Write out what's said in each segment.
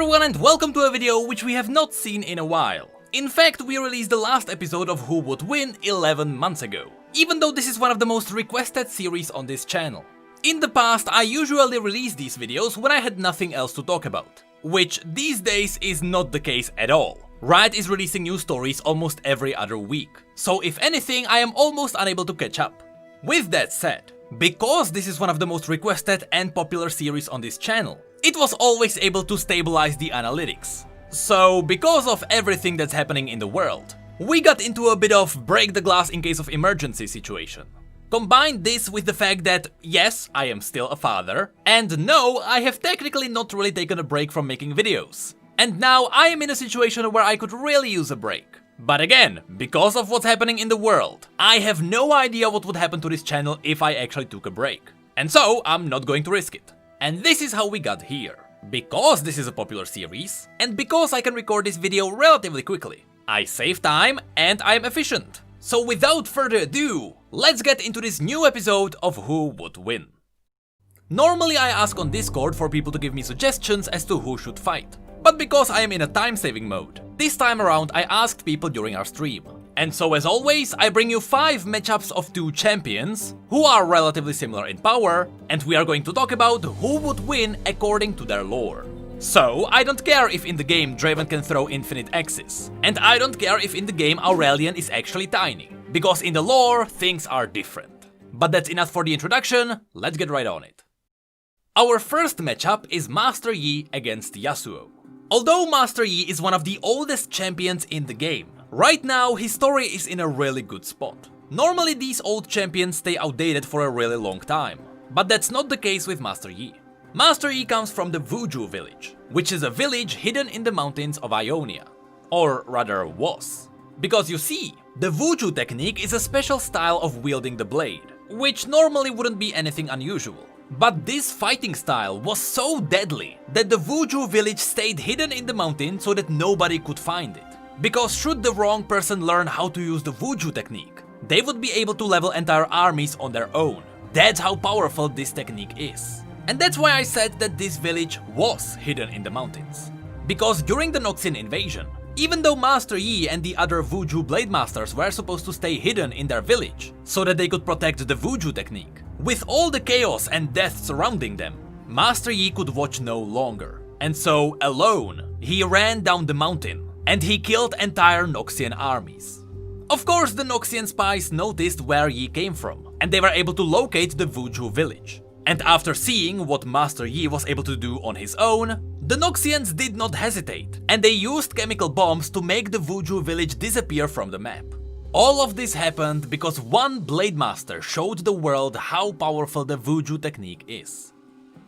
everyone and welcome to a video which we have not seen in a while. In fact, we released the last episode of Who Would Win 11 months ago, even though this is one of the most requested series on this channel. In the past, I usually released these videos when I had nothing else to talk about, which these days is not the case at all. Riot is releasing new stories almost every other week, so if anything, I am almost unable to catch up. With that said, because this is one of the most requested and popular series on this channel, it was always able to stabilize the analytics. So, because of everything that's happening in the world, we got into a bit of break the glass in case of emergency situation. Combine this with the fact that, yes, I am still a father, and no, I have technically not really taken a break from making videos. And now I am in a situation where I could really use a break. But again, because of what's happening in the world, I have no idea what would happen to this channel if I actually took a break. And so, I'm not going to risk it. And this is how we got here. Because this is a popular series, and because I can record this video relatively quickly, I save time and I'm efficient. So without further ado, let's get into this new episode of Who Would Win. Normally I ask on Discord for people to give me suggestions as to who should fight, but because I am in a time-saving mode, this time around I asked people during our stream. And so as always, I bring you 5 matchups of 2 champions, who are relatively similar in power, and we are going to talk about who would win according to their lore. So, I don't care if in the game Draven can throw infinite axes, and I don't care if in the game Aurelion is actually tiny, because in the lore, things are different. But that's enough for the introduction, let's get right on it. Our first matchup is Master Yi against Yasuo. Although Master Yi is one of the oldest champions in the game, right now his story is in a really good spot. Normally these old champions stay outdated for a really long time, but that's not the case with Master Yi. Master Yi comes from the Vuju village, which is a village hidden in the mountains of Ionia. Or rather was. Because you see, the Vuju technique is a special style of wielding the blade, which normally wouldn't be anything unusual. But this fighting style was so deadly that the Vuju village stayed hidden in the mountain so that nobody could find it. Because should the wrong person learn how to use the Vuju technique, they would be able to level entire armies on their own. That's how powerful this technique is. And that's why I said that this village was hidden in the mountains. Because during the Noxian invasion, even though Master Yi and the other Vuju Blade Masters were supposed to stay hidden in their village so that they could protect the Vuju technique, with all the chaos and death surrounding them, Master Yi could watch no longer. And so, alone, he ran down the mountain and he killed entire Noxian armies. Of course, the Noxian spies noticed where Yi came from, and they were able to locate the Vuju village. And after seeing what Master Yi was able to do on his own, the Noxians did not hesitate, and they used chemical bombs to make the Vuju village disappear from the map. All of this happened because one Blade Master showed the world how powerful the Vuju technique is.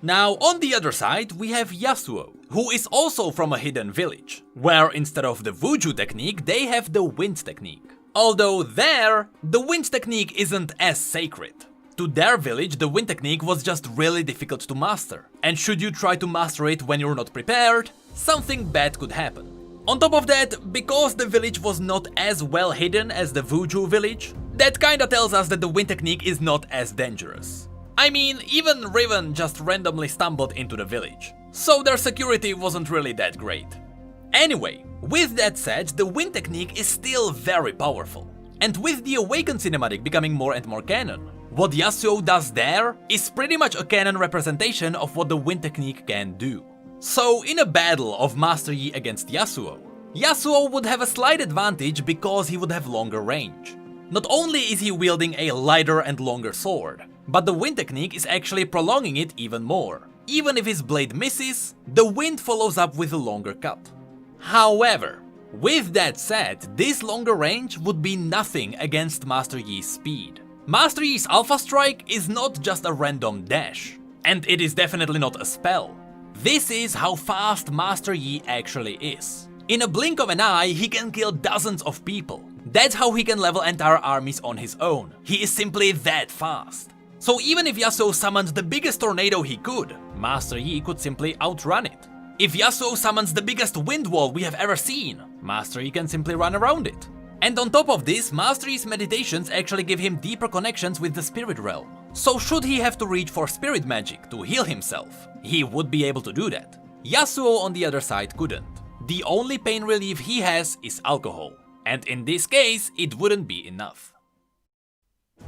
Now, on the other side, we have Yasuo, who is also from a hidden village, where instead of the Vuju technique, they have the Wind technique. Although there, the Wind technique isn't as sacred. To their village, the Wind technique was just really difficult to master, and should you try to master it when you're not prepared, something bad could happen. On top of that, because the village was not as well hidden as the Vuju village, that kinda tells us that the Wind technique is not as dangerous. I mean, even Riven just randomly stumbled into the village, so their security wasn't really that great. Anyway, with that said, the Wind technique is still very powerful. And with the Awakened cinematic becoming more and more canon, what Yasuo does there is pretty much a canon representation of what the Wind technique can do. So in a battle of Master Yi against Yasuo, Yasuo would have a slight advantage because he would have longer range. Not only is he wielding a lighter and longer sword, but the Wind technique is actually prolonging it even more. Even if his blade misses, the wind follows up with a longer cut. However, with that said, this longer range would be nothing against Master Yi's speed. Master Yi's Alpha Strike is not just a random dash, and it is definitely not a spell. This is how fast Master Yi actually is. In a blink of an eye, he can kill dozens of people. That's how he can level entire armies on his own. He is simply that fast. So even if Yasuo summoned the biggest tornado he could, Master Yi could simply outrun it. If Yasuo summons the biggest wind wall we have ever seen, Master Yi can simply run around it. And on top of this, Master Yi's meditations actually give him deeper connections with the spirit realm. So should he have to reach for spirit magic to heal himself, he would be able to do that. Yasuo on the other side couldn't. The only pain relief he has is alcohol, and in this case it wouldn't be enough.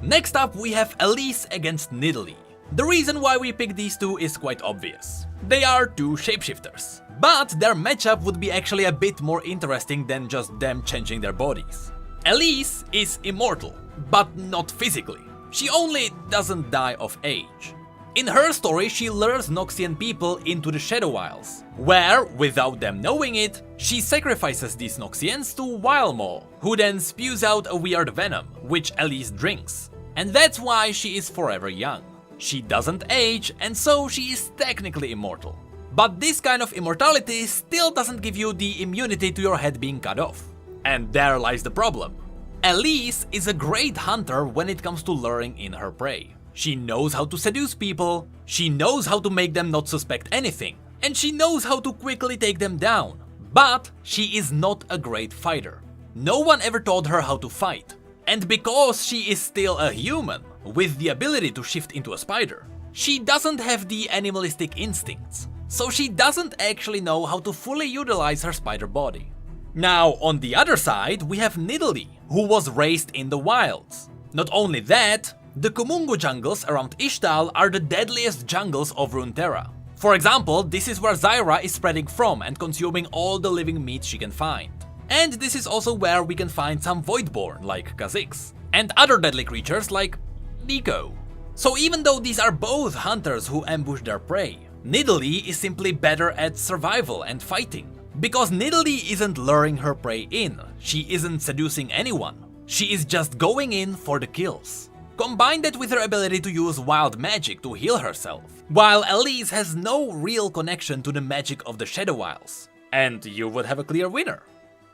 Next up we have Elise against Nidalee. The reason why we picked these two is quite obvious. They are two shapeshifters, but their matchup would be actually a bit more interesting than just them changing their bodies. Elise is immortal, but not physically. She only doesn't die of age. In her story, she lures Noxian people into the Shadow Isles, where, without them knowing it, she sacrifices these Noxians to Wildmaw, who then spews out a weird venom, which Elise drinks. And that's why she is forever young. She doesn't age, and so she is technically immortal. But this kind of immortality still doesn't give you the immunity to your head being cut off. And there lies the problem. Elise is a great hunter when it comes to luring in her prey. She knows how to seduce people, she knows how to make them not suspect anything, and she knows how to quickly take them down. But she is not a great fighter. No one ever taught her how to fight. And because she is still a human, with the ability to shift into a spider, she doesn't have the animalistic instincts, so she doesn't actually know how to fully utilize her spider body. Now, on the other side, we have Nidalee, who was raised in the wilds. Not only that, the Kumungu jungles around Ishtal are the deadliest jungles of Runeterra. For example, this is where Xerath is spreading from and consuming all the living meat she can find. And this is also where we can find some Voidborn, like Kha'Zix, and other deadly creatures like Nico. So even though these are both hunters who ambush their prey, Nidalee is simply better at survival and fighting. Because Nidalee isn't luring her prey in, she isn't seducing anyone, she is just going in for the kills. Combine that with her ability to use wild magic to heal herself, while Elise has no real connection to the magic of the Shadow Isles, and you would have a clear winner.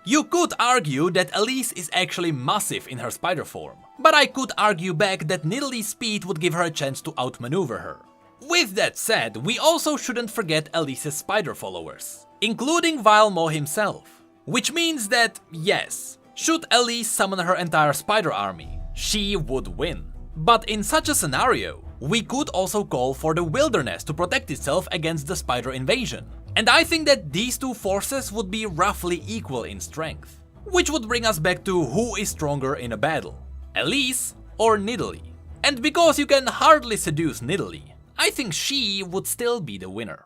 You could argue that Elise is actually massive in her spider form, but I could argue back that Nidalee's speed would give her a chance to outmaneuver her. With that said, we also shouldn't forget Elise's spider followers, including Wildmaw himself. Which means that, yes, should Elise summon her entire spider army, she would win. But in such a scenario, we could also call for the wilderness to protect itself against the spider invasion. And I think that these two forces would be roughly equal in strength. Which would bring us back to who is stronger in a battle, Elise or Nidalee. And because you can hardly seduce Nidalee, I think she would still be the winner.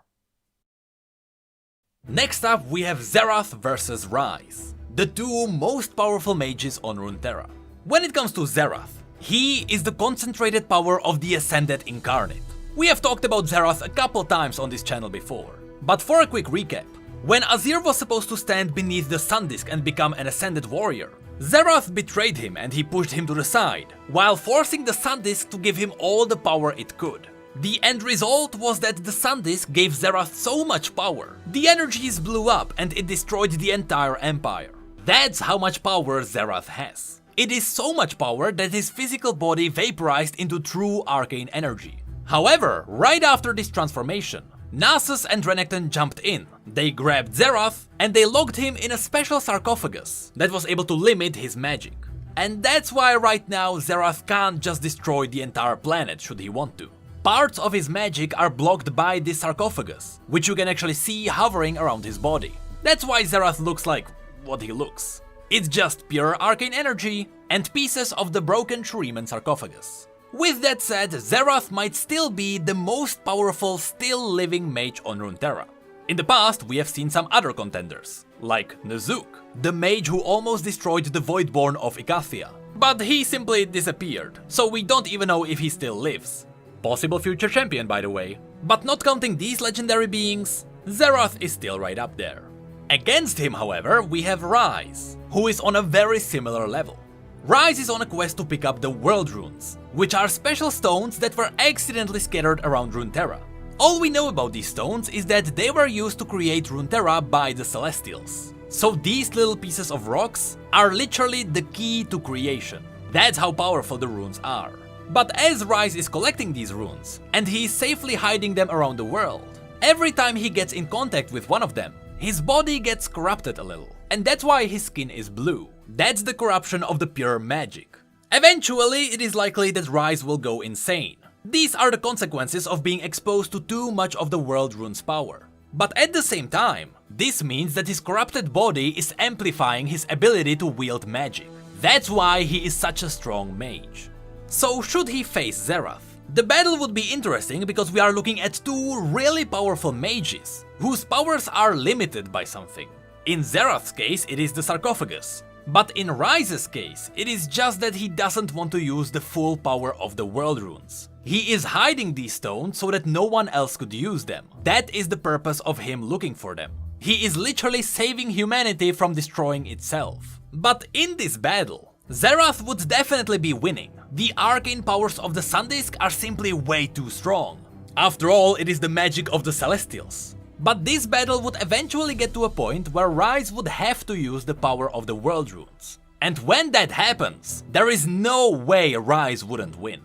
Next up we have Xerath versus Ryze, the two most powerful mages on Runeterra. When it comes to Xerath, he is the concentrated power of the Ascended Incarnate. We have talked about Xerath a couple times on this channel before, but for a quick recap, when Azir was supposed to stand beneath the Sun Disk and become an Ascended Warrior, Xerath betrayed him and he pushed him to the side, while forcing the Sun Disk to give him all the power it could. The end result was that the Sun Disk gave Xerath so much power, the energies blew up and it destroyed the entire empire. That's how much power Xerath has. It is so much power that his physical body vaporized into true arcane energy. However, right after this transformation, Nasus and Renekton jumped in, they grabbed Xerath and they locked him in a special sarcophagus that was able to limit his magic. And that's why right now Xerath can't just destroy the entire planet should he want to. Parts of his magic are blocked by this sarcophagus, which you can actually see hovering around his body. That's why Xerath looks like what he looks. It's just pure arcane energy and pieces of the broken Shuriman sarcophagus. With that said, Xerath might still be the most powerful still living mage on Runeterra. In the past, we have seen some other contenders, like Nezuk, the mage who almost destroyed the Voidborn of Icathia. But he simply disappeared, so we don't even know if he still lives. Possible future champion, by the way. But not counting these legendary beings, Xerath is still right up there. Against him, however, we have Ryze, who is on a very similar level. Ryze is on a quest to pick up the World Runes, which are special stones that were accidentally scattered around Runeterra. All we know about these stones is that they were used to create Runeterra by the Celestials. So these little pieces of rocks are literally the key to creation. That's how powerful the runes are. But as Ryze is collecting these runes, and he is safely hiding them around the world, every time he gets in contact with one of them, his body gets corrupted a little, and that's why his skin is blue. That's the corruption of the pure magic. Eventually, it is likely that Ryze will go insane. These are the consequences of being exposed to too much of the World Rune's power. But at the same time, this means that his corrupted body is amplifying his ability to wield magic. That's why he is such a strong mage. So should he face Xerath? The battle would be interesting because we are looking at two really powerful mages, whose powers are limited by something. In Xerath's case, it is the sarcophagus. But in Ryze's case, it is just that he doesn't want to use the full power of the world runes. He is hiding these stones so that no one else could use them. That is the purpose of him looking for them. He is literally saving humanity from destroying itself. But in this battle, Xerath would definitely be winning. The arcane powers of the Sun Disk are simply way too strong. After all, it is the magic of the Celestials. But this battle would eventually get to a point where Ryze would have to use the power of the world runes. And when that happens, there is no way Ryze wouldn't win.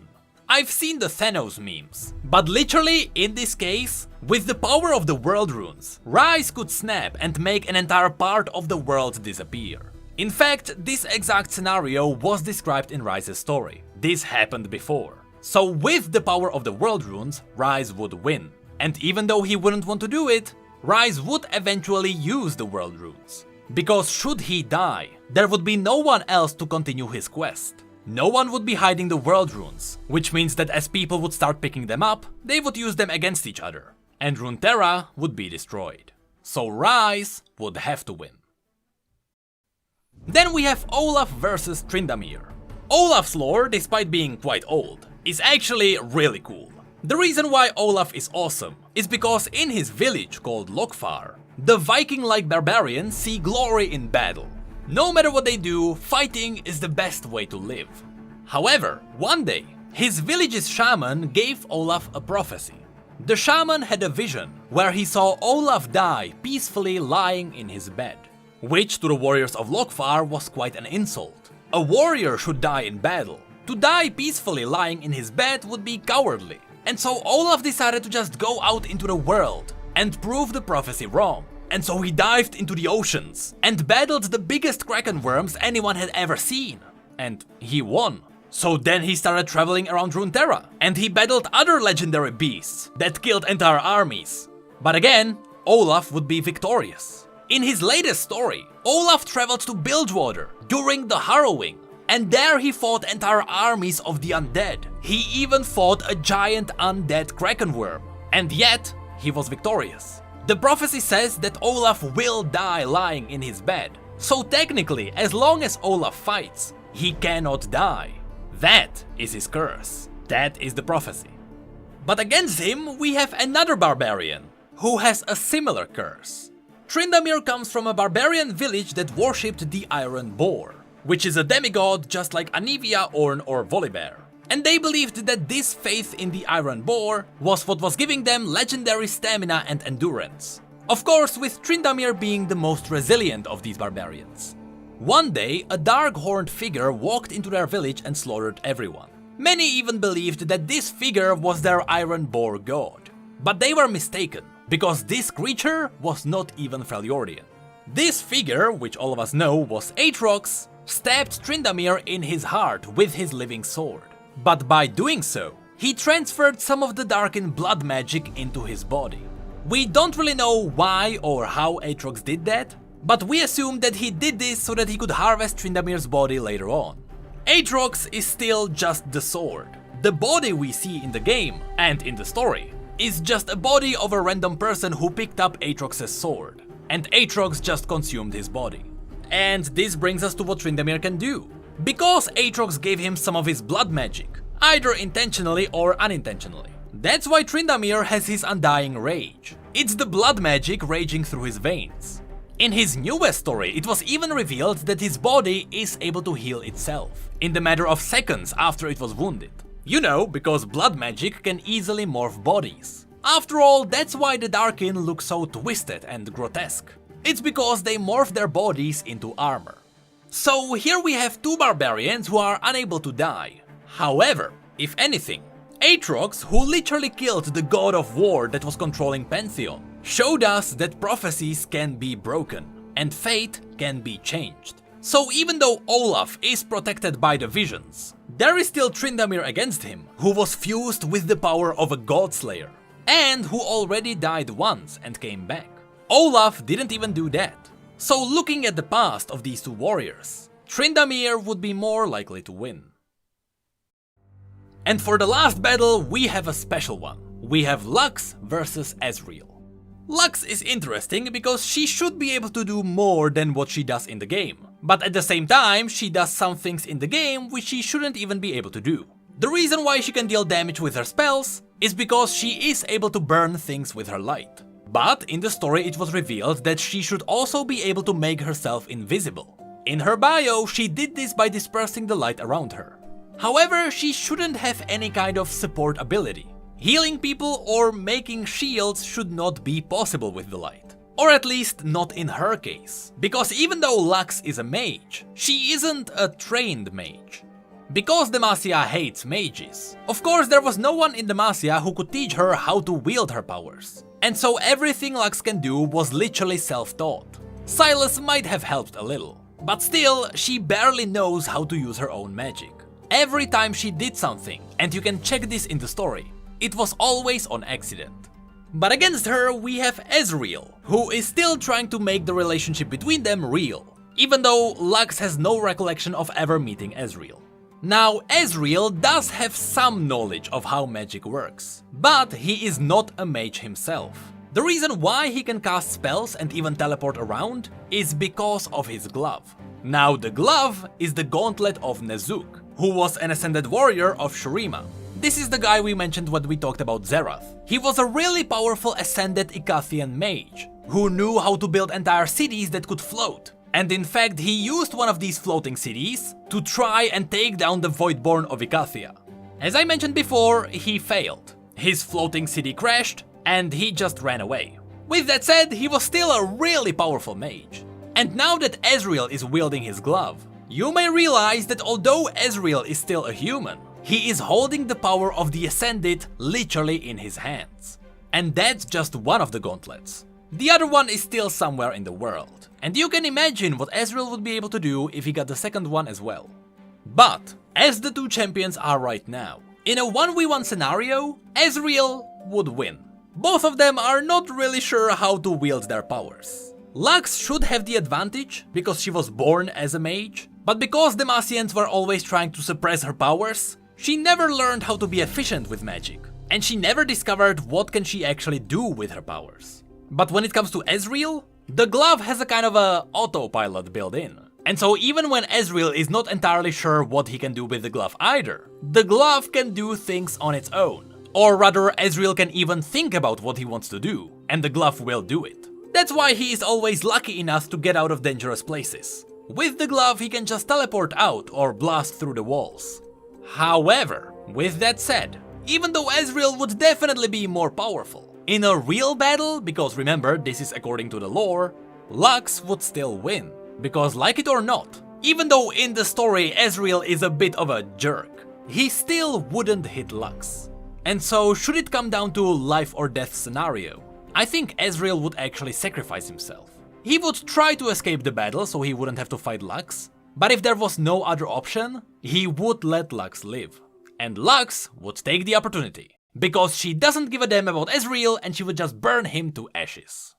I've seen the Thanos memes, but literally in this case, with the power of the world runes, Ryze could snap and make an entire part of the world disappear. In fact, this exact scenario was described in Ryze's story. This happened before. So with the power of the world runes, Ryze would win. And even though he wouldn't want to do it, Ryze would eventually use the world runes. Because should he die, there would be no one else to continue his quest. No one would be hiding the world runes, which means that as people would start picking them up, they would use them against each other, and Runeterra would be destroyed. So Ryze would have to win. Then we have Olaf versus Tryndamere. Olaf's lore, despite being quite old, is actually really cool. The reason why Olaf is awesome is because in his village called Lokfar, the Viking-like barbarians see glory in battle. No matter what they do, fighting is the best way to live. However, one day, his village's shaman gave Olaf a prophecy. The shaman had a vision where he saw Olaf die peacefully lying in his bed, which to the warriors of Lokfar was quite an insult. A warrior should die in battle. To die peacefully lying in his bed would be cowardly. And so Olaf decided to just go out into the world and prove the prophecy wrong. And so he dived into the oceans and battled the biggest kraken worms anyone had ever seen. And he won. So then he started traveling around Runeterra and he battled other legendary beasts that killed entire armies. But again, Olaf would be victorious. In his latest story, Olaf traveled to Bilgewater during the Harrowing. And there he fought entire armies of the undead. He even fought a giant undead kraken worm. And yet, he was victorious. The prophecy says that Olaf will die lying in his bed. So technically, as long as Olaf fights, he cannot die. That is his curse. That is the prophecy. But against him, we have another barbarian, who has a similar curse. Tryndamere comes from a barbarian village that worshipped the Iron Boar, which is a demigod just like Anivia, Ornn or Volibear. And they believed that this faith in the Iron Boar was what was giving them legendary stamina and endurance. Of course, with Tryndamere being the most resilient of these barbarians. One day, a dark-horned figure walked into their village and slaughtered everyone. Many even believed that this figure was their Iron Boar god. But they were mistaken, because this creature was not even Freljordian. This figure, which all of us know was Aatrox, stabbed Tryndamere in his heart with his living sword. But by doing so, he transferred some of the darkened blood magic into his body. We don't really know why or how Aatrox did that, but we assume that he did this so that he could harvest Tryndamere's body later on. Aatrox is still just the sword. The body we see in the game, and in the story, is just a body of a random person who picked up Aatrox's sword, and Aatrox just consumed his body. And this brings us to what Tryndamere can do. Because Aatrox gave him some of his blood magic, either intentionally or unintentionally. That's why Tryndamere has his undying rage. It's the blood magic raging through his veins. In his newest story, it was even revealed that his body is able to heal itself, in the matter of seconds after it was wounded. You know, because blood magic can easily morph bodies. After all, that's why the Darkin look so twisted and grotesque. It's because they morph their bodies into armor. So here we have two barbarians who are unable to die. However, if anything, Aatrox, who literally killed the god of war that was controlling Pantheon, showed us that prophecies can be broken, and fate can be changed. So even though Olaf is protected by the visions, there is still Tryndamere against him, who was fused with the power of a godslayer. and who already died once and came back. Olaf didn't even do that. So looking at the past of these two warriors, Tryndamere would be more likely to win. And for the last battle, we have a special one. We have Lux versus Ezreal. Lux is interesting because she should be able to do more than what she does in the game. But at the same time, she does some things in the game which she shouldn't even be able to do. The reason why she can deal damage with her spells is because she is able to burn things with her light. But in the story it was revealed that she should also be able to make herself invisible. In her bio, she did this by dispersing the light around her. However, she shouldn't have any kind of support ability. Healing people or making shields should not be possible with the light. Or at least not in her case. Because even though Lux is a mage, she isn't a trained mage. Because Demacia hates mages, of course there was no one in Demacia who could teach her how to wield her powers. And so everything Lux can do was literally self-taught. Sylas might have helped a little, but still, she barely knows how to use her own magic. Every time she did something, and you can check this in the story, it was always on accident. But against her we have Ezreal, who is still trying to make the relationship between them real, even though Lux has no recollection of ever meeting Ezreal. Now, Ezreal does have some knowledge of how magic works, but he is not a mage himself. The reason why he can cast spells and even teleport around is because of his glove. Now, the glove is the gauntlet of Nezuk, who was an ascended warrior of Shurima. This is the guy we mentioned when we talked about Xerath. He was a really powerful ascended Icathian mage, who knew how to build entire cities that could float. And in fact, he used one of these floating cities to try and take down the Voidborn of Icathia. As I mentioned before, he failed. His floating city crashed, and he just ran away. With that said, he was still a really powerful mage. And now that Ezreal is wielding his glove, you may realize that although Ezreal is still a human, he is holding the power of the Ascended literally in his hands. And that's just one of the gauntlets. The other one is still somewhere in the world, and you can imagine what Ezreal would be able to do if he got the second one as well. But, as the two champions are right now, in a 1v1 scenario, Ezreal would win. Both of them are not really sure how to wield their powers. Lux should have the advantage, because she was born as a mage, but because Demacians were always trying to suppress her powers, she never learned how to be efficient with magic, and she never discovered what can she actually do with her powers. But when it comes to Ezreal, the glove has a kind of a autopilot built in. And so even when Ezreal is not entirely sure what he can do with the glove either, the glove can do things on its own. Or rather, Ezreal can even think about what he wants to do, and the glove will do it. That's why he is always lucky enough to get out of dangerous places. With the glove he can just teleport out or blast through the walls. However, with that said, even though Ezreal would definitely be more powerful, in a real battle, because remember, this is according to the lore, Lux would still win. Because like it or not, even though in the story Ezreal is a bit of a jerk, he still wouldn't hit Lux. And so should it come down to life or death scenario, I think Ezreal would actually sacrifice himself. He would try to escape the battle so he wouldn't have to fight Lux, but if there was no other option, he would let Lux live. And Lux would take the opportunity. Because she doesn't give a damn about Ezreal and she would just burn him to ashes.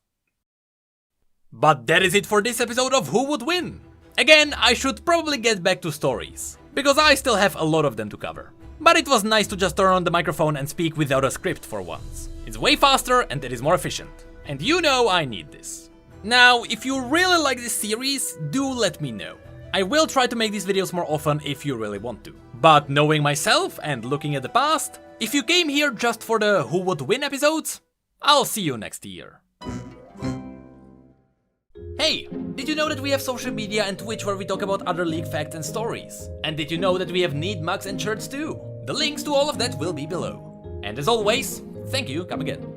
But that is it for this episode of Who Would Win? Again, I should probably get back to stories, because I still have a lot of them to cover. But it was nice to just turn on the microphone and speak without a script for once. It's way faster and it is more efficient. And you know I need this. Now, if you really like this series, do let me know. I will try to make these videos more often if you really want to. But knowing myself and looking at the past, if you came here just for the Who Would Win episodes, I'll see you next year. Hey, did you know that we have social media and Twitch where we talk about other League facts and stories? And did you know that we have need mugs and shirts too? The links to all of that will be below. And as always, thank you, come again.